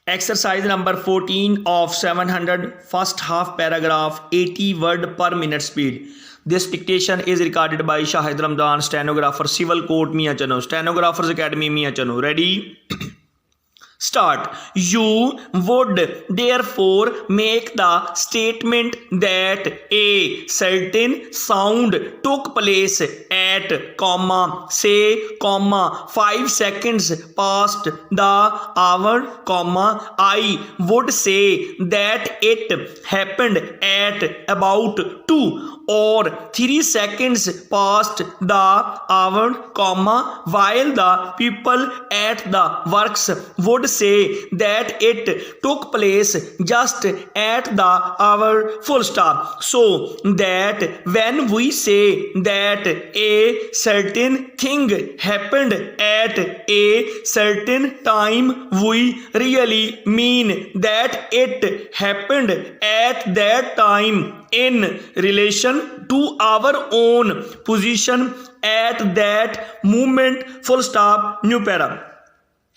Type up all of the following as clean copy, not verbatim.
Exercise number 14 of 700, first half paragraph, 80 word per minute speed. This dictation is recorded by Shahid Ramdan, stenographer, Civil Court, Miachano, Stenographers Academy, Miachano. Ready? Start. You would therefore make the statement that a certain sound took place at, comma, say, comma, 5 seconds past the hour, comma, I would say that it happened at about 2 or 3 seconds past the hour, comma, while the people at the works would say that it took place just at the hour, full stop. So that when we say that a certain thing happened at a certain time, we really mean that it happened at that time in relation to our own position at that moment, full stop, new para.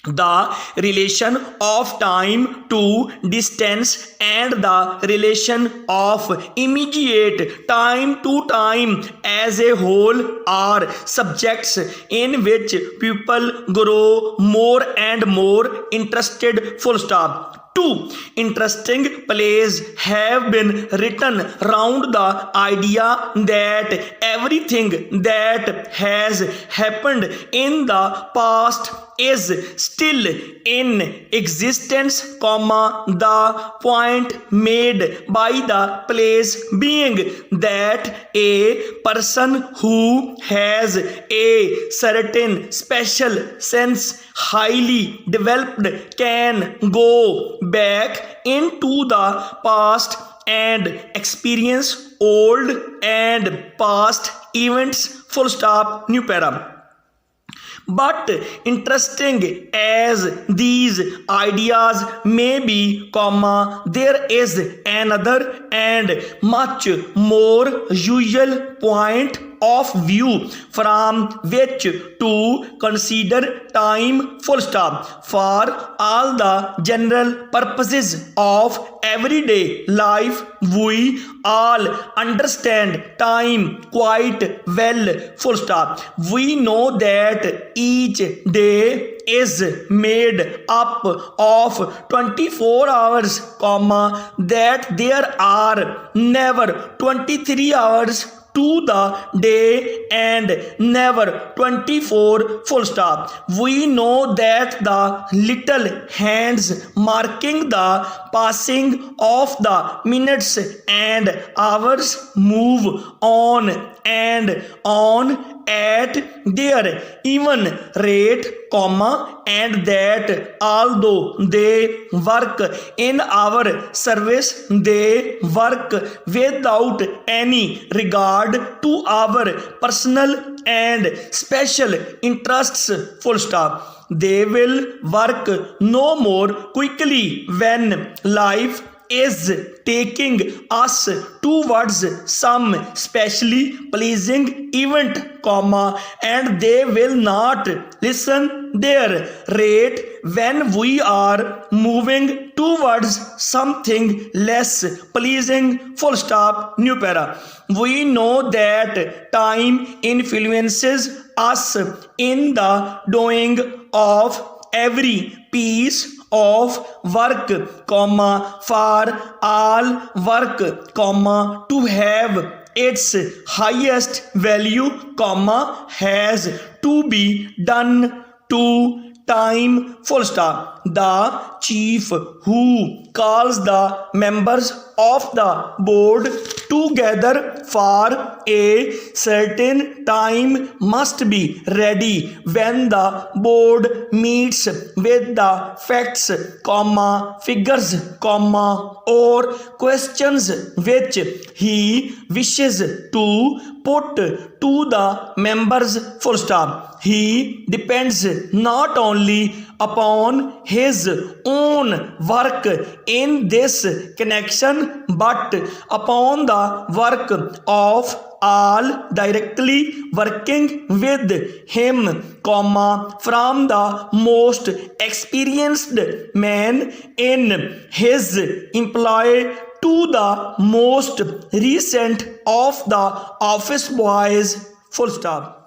The relation of time to distance and the relation of immediate time to time as a whole are subjects in which people grow more and more interested, full stop. 2 interesting plays have been written round the idea that everything that has happened in the past is still in existence, comma, the point made by the plays being that a person who has a certain special sense highly developed can go back into the past and experience old and past events, full stop, new para. But interesting as these ideas may be, comma, there is another and much more usual point of view from which to consider time, full stop, for all the general purposes of everyday life. We all understand time quite well, full stop. We know that each day is made up of 24 hours, comma, that there are never 23 hours to the day and never 24, full stop. We know that the little hands marking the passing of the minutes and hours move on and on at their even rate, comma, and that although they work in our service, they work without any regard to our personal and special interests, full stop. They will work no more quickly when life is taking us towards some specially pleasing event, comma, and they will not listen their rate when we are moving towards something less pleasing, full stop, new para. We know that time influences us in the doing of every piece of work, comma, for all work, comma, to have its highest value, comma, has to be done to time, full stop. The chief who calls the members of the board together for a certain time must be ready when the board meets with the facts, comma, figures, comma, or questions which he wishes to put to the members, full stop. He depends not only upon his own work in this connection but upon the work of all directly working with him, comma, from the most experienced man in his employ to the most recent of the office boys, full stop.